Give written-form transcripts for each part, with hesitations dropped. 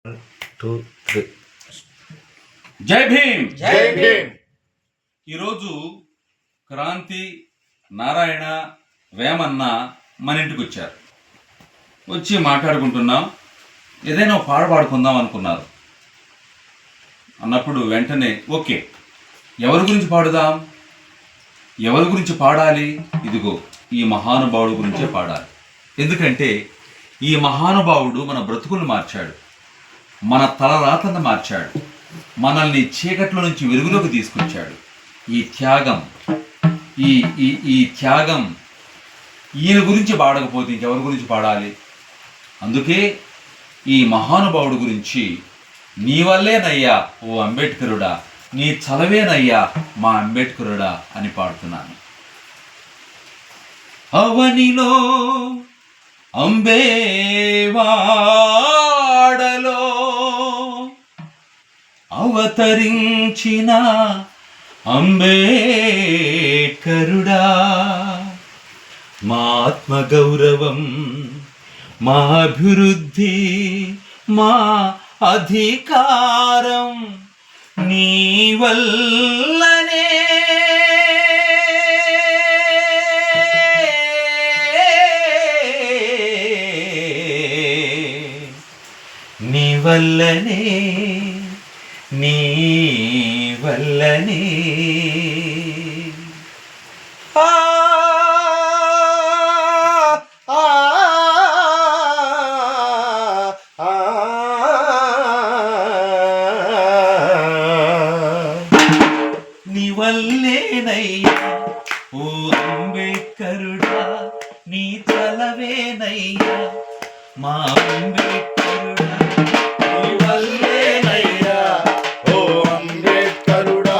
2, 3. జై భీమ్. జై భీమ్. ఈరోజు క్రాంతి నారాయణ వేమన్న మన ఇంటికి వచ్చారు. వచ్చి మాట్లాడుకుంటున్నాం. ఏదైనా పాట పాడుకుందాం అనుకున్నారు. అన్నప్పుడు వెంటనే ఓకే, ఎవరి గురించి పాడుదాం, ఎవరి గురించి పాడాలి? ఇదిగో ఈ మహానుభావుడు గురించే పాడాలి. ఎందుకంటే ఈ మహానుభావుడు మన బ్రతుకులను మార్చాడు, మన తలరాతను మార్చాడు, మనల్ని చీకట్లో నుంచి వెలుగులోకి తీసుకొచ్చాడు. ఈ త్యాగం ఈ ఈ ఈ త్యాగం ఈయన గురించి పాడకపోతే ఇంకెవరి గురించి పాడాలి? అందుకే ఈ మహానుభావుడు గురించి నీ వల్లేనయ్యా ఓ అంబేద్కరుడా, నీ చలవేనయ్యా మా అంబేద్కరుడా అని పాడుతున్నాను. అవనిలో అంబేవాడలో అవతరించిన అంబేద్కరుడా, మా ఆత్మగౌరవం, మా అభివృద్ధి, మా అధికారం నీ వల్లనే. నీ వల్లనే, నీ వల్లనే. నీ వల్లేనయ్యా ఓ అంబేద్కరుడా, నీ చలవేనయ్యా మా అంబేద్కరుడా. నీ వల్లేనయ్యా ఓ అంబేద్కరుడా,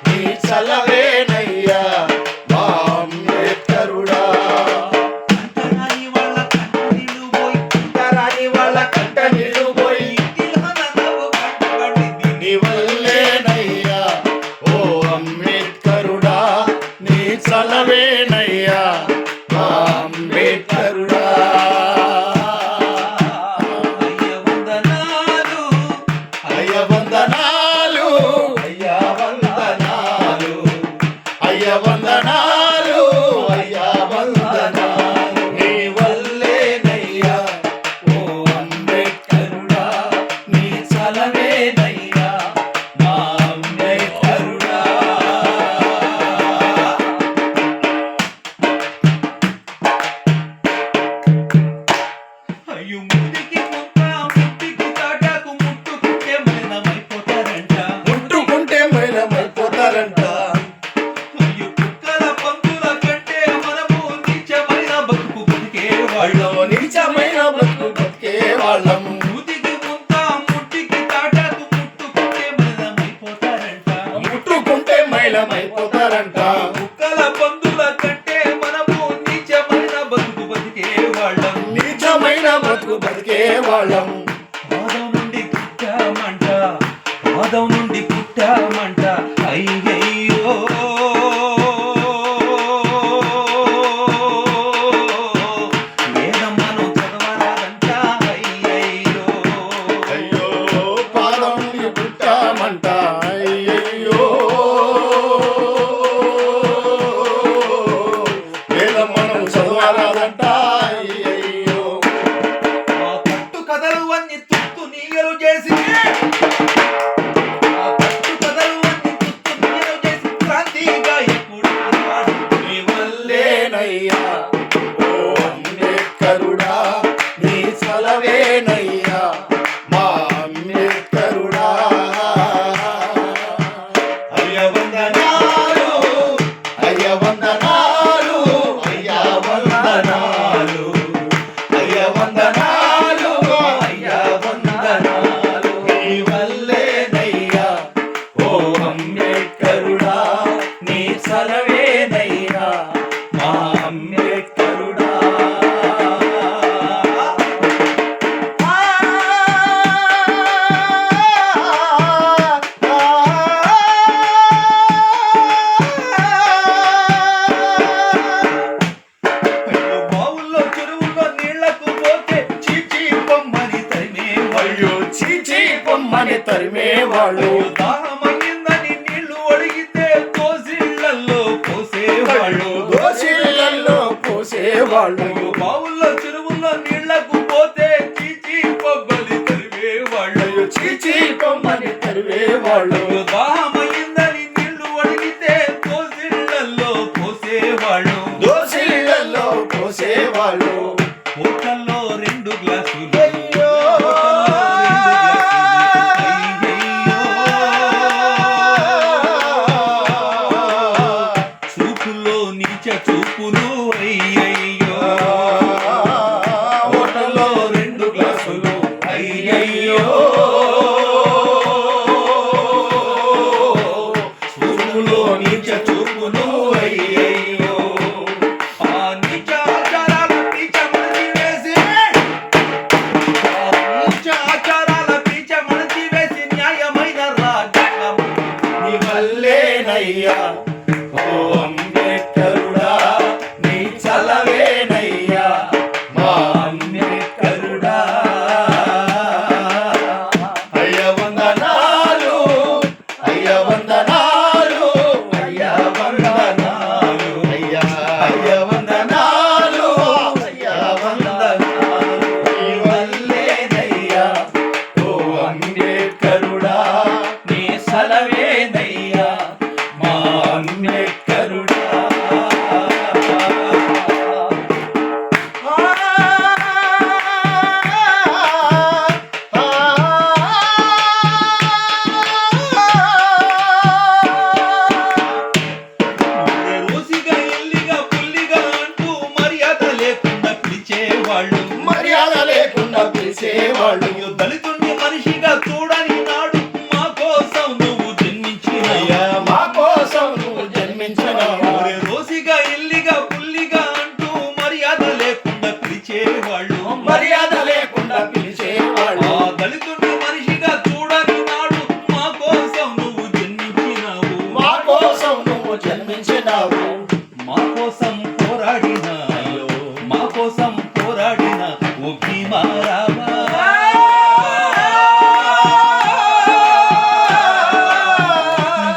నీ చలవేనయ్యా మా అంబేద్కరుడా. అంటరాని వాళ్ళ కంటనీళ్ళు పోయి, అంటరాని వాళ్ళ కంట నీళ్ళు పోయి, ఇంటిలో నవ్వు కట్టబడింది. నీ వల్లేనయ్యా ఓ అంబేద్కరుడా, నీ చలవేనయ్యా మా అంబేద్కరుడా. అయ్య వందనాలు, అయ్యా వందనాలు, అయ్యా వందనాలు, అయ్యా వందనాలు. నీ వల్లేనయ్యా ఓ అంబేద్కరుడా, నీ చలవేనయ్యా మా అంబేద్కరుడా. అయ్యో ముట్టికి ముక్క, ముట్టికి తాటాకు, ముట్టుకుంటే మలినమైపోతారంట. ముట్టుకుంటే మైలమైపోతారంట. అయ్యో కుక్కల పందుల కంటే మనము నీచమైన బతుకు బతికేవాళ్ళం. నీచమైన బ్రతుకు బతికే వాళ్ళం. ముదికి ముక్క, ముట్టికి తాటాకు, ముట్టుకుంటే మలినమైపోతారంట. ముట్టుకుంటే మైలమైపోతారంట. కుక్కల పందుల కంటే మనము నీచమైన బతుకు బతికేవాళ్ళం. నీచమైన బ్రతుకు బతికే వాళ్ళం. పాదం నుండి పుట్టామంట, పాదం నుండి పుట్టామంట. అయ్యయ్యో వేదమ్మను చదవరాదంట. అయ్యయ్యో అయ్యో పాదం నుండి పుట్టామంట. అయ్యయ్యో వేదం మనం చదవరాదంట. అయ్యయ్యో ఆ కట్టు కథలు అన్ని తుత్తు నీయలు చేసి, ఆ కట్టు కథలు అన్ని తుత్తు నీయలు చేసి క్రాంతి గాయకుడు వాడు. నీ వల్లేనయ్యా ఓ అంబేద్కరుడా, నీ చలవేనయ్యా మా అంబేద్కరుడా. అయ్య వందనాలు, అయ్య వందనాలు, అయ్యా వందనాలు, అయ్య వందనాలు, అయ్యా వందనాలు. నీ పొమ్మని తరిమేవాళ్ళు. దాహమయ్యిందని నీళ్లు అడిగితే దోసిళ్లలో పోసేవాళ్ళు. దోసిళ్లలో పోసేవాళ్ళు. బావుల్లో చెరువుల్లో నీళ్లకు పోతే చీచీ పొబ్బలి తరివేవాళ్ళు. చీచీ పొమ్మని తరివేవాళ్ళు. దాహమయ్యిందని నీళ్లు అడిగితే దోసిళ్లలో పోసేవాళ్ళు. దోసిళ్లలో పోసేవాళ్ళు. హోటల్లో 2 గ్లాసులు. అయ్యో చూపులో నీచ చూపులు అయ్యయ్యో. హోటల్లో 2 గ్లాసులు. అయ్యయ్యో చూపులో నీచ చూపులు. అయ్యయ్యో ఆ నీచ ఆచారాల పీచ మణచి వేసి న్యాయమైన రాజ్యాంగం నీ వల్లేనయ్యా ఓ అంబేద్కరుడా, నీ చలవేనయ్యా మా అంబేద్కరుడా. అయ్య వందనాలు, అయ్య వందనాలు, అయ్య వందనాలు, అయ్యా అయ్య వందనాలు, అయ్య వందనాలు. నీ వల్లేనయ్యా ఓ అంబేద్కరుడా, నీ సలవేనయ్యా మా అంబేద్కరుడా. రోసిగా ఎల్లిగా పుల్లిగా అంటూ మర్యాద లేకుండా పిలిచేవాళ్ళు. మర్యాద లేకుండా పిలిచేవాళ్ళు. దళితుణ్ణి మనిషిగా చూడని నాడు మా కోసం నువ్వు జన్మించినయ్యా. అయ్యా మా కోసం నువ్వు జన్మించినావు. రోసిగా ఎల్లిగా పుల్లిగా అంటూ మర్యాద లేకుండా పిలిచేవాళ్ళు. మర్యాద లేకుండా పిలిచేవాళ్ళు. ఆ దళితుణ్ణి మనిషిగా చూడని నాడు మా కోసం నువ్వు జన్మించినావు. మా కోసం నువ్వు జన్మించినావు. మా కోసం పోరాడిన మా కోసం పోరాడిన ఓ భీమారావా.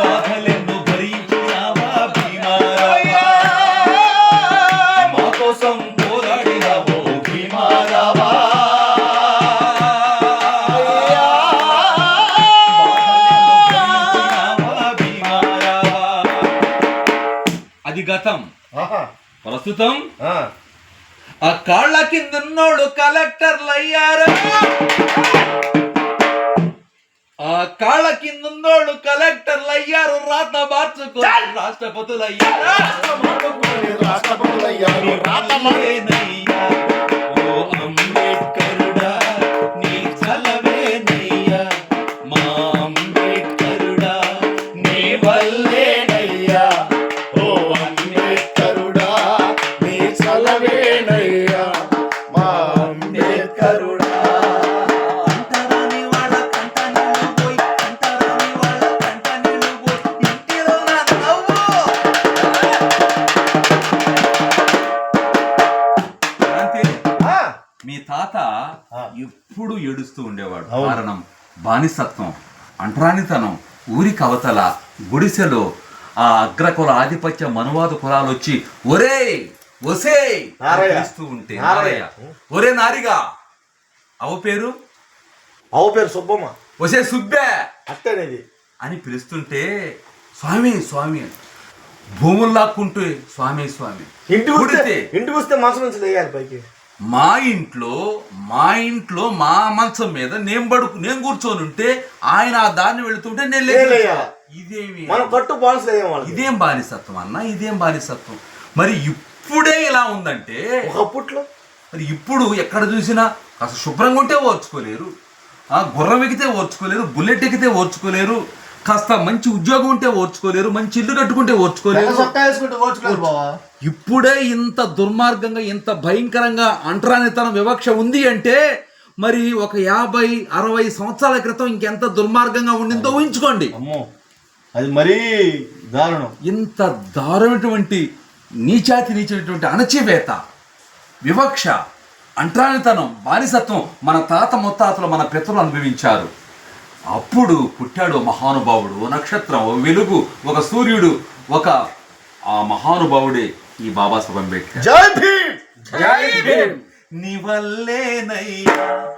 బాధలెన్నో భరించినావా భీమారావా. మా కోసం పోరాడినావు భీమారావా. బాధలెన్నో భరించినావా భీమారావా. అది గతం. ఆహా. ప్రస్తుతం ఆ. ఆ కాళ్ళ కిందున్నోడు కలెక్టర్లు అయ్యారు. ఆ కాళ్ళ కిందున్నోడు కలెక్టర్లు అయ్యారు. రాత మార్చుకొని రాష్ట్రపతులు అయ్యారు. రాష్ట్రపతులయ్యారు. రాత మాడే లేనయ్యా, ఓ అంబేద్కరుడా, నీ చలవేనయ్యా మా అంబేద్కరుడా. నీ వల్లేనయ్యా ఓ అంబేద్కరుడా, నీ చలవేనయ్యా మా అంబేద్కరుడా. అంటరాని వాళ్ళ కంట నీళ్ళు పోయి, అంటరాని వాళ్ళ కంట నీళ్ళు పోయి, ఇంటిలో నా నవ్వు. క్రాంతి, ఆ, మీ తాత ఆ. ఎప్పుడు ఏడుస్తూ ఉండేవాడు. అవును. కారణం బానిసత్వం, అంటరానితనం. ఊరికి అవతల గుడిసెలో ఆ అగ్రకుల ఆధిపత్య మనువాద కులాలు వచ్చి ఒరే ఒసే నారయ్య. పిలుస్తూ ఉంటే నారయ్య. నారయ్య, ఒరే నారిగా, అవ పేరు అవు పేరు సుబ్బమ్మ. ఒసే సుబ్బే అట్టనేది. అని పిలుస్తుంటే స్వామి స్వామి భూములు లాక్కుంటూ స్వామి స్వామి కుడితే ఇంటికి వస్తే మనసు నుంచి లేయాలి పైకి. మా ఇంట్లో మా మంచం మీద నేను కూర్చొని ఉంటే ఆయన ఆ దాన్ని వెళుతుంటే నేను లేలయ్యా. ఇదేమి మనం కట్టు బాన్స్ లేయం వాళ్ళు. ఇదేం బానిసత్వం అన్న, ఇదేం బానిసత్వం. మరి ఇప్పుడే ఇలా ఉందంటే ఒకప్పట్లో మరి ఇప్పుడు ఎక్కడ చూసినా కాస్త శుభ్రంగా ఉంటే ఓర్చుకోలేరు, గుర్రం ఎక్కితే ఓర్చుకోలేరు, బుల్లెట్ ఎక్కితే ఓర్చుకోలేరు, కాస్త మంచి ఉద్యోగం ఉంటే ఓర్చుకోలేరు, మంచి ఇల్లు కట్టుకుంటే ఓర్చుకోలేరు. ఇప్పుడే ఇంత దుర్మార్గంగా ఇంత భయంకరంగా అంటరానితనం వివక్ష ఉంది అంటే మరి ఒక 50-60 సంవత్సరాల క్రితం ఇంకెంత దుర్మార్గంగా ఉండిందో ఊహించుకోండి. అమ్మో, అది మరీ దారుణం. ఇంత దారుణమైనటువంటి నీచమైనటువంటి అణచివేత, వివక్ష, అంటరానితనం, బానిసత్వం మన తాత ముత్తాతలు మన పితరులు అనుభవించారు. అప్పుడు పుట్టాడు ఓ మహానుభావుడు, ఓ నక్షత్రం, ఓ వెలుగు, ఒక సూర్యుడు, ఆ మహానుభావుడే ఈ బాబాసాహెబ్ అంబేద్కర్. జై భీమ్. జై భీమ్. నీ వల్లేనయ్యా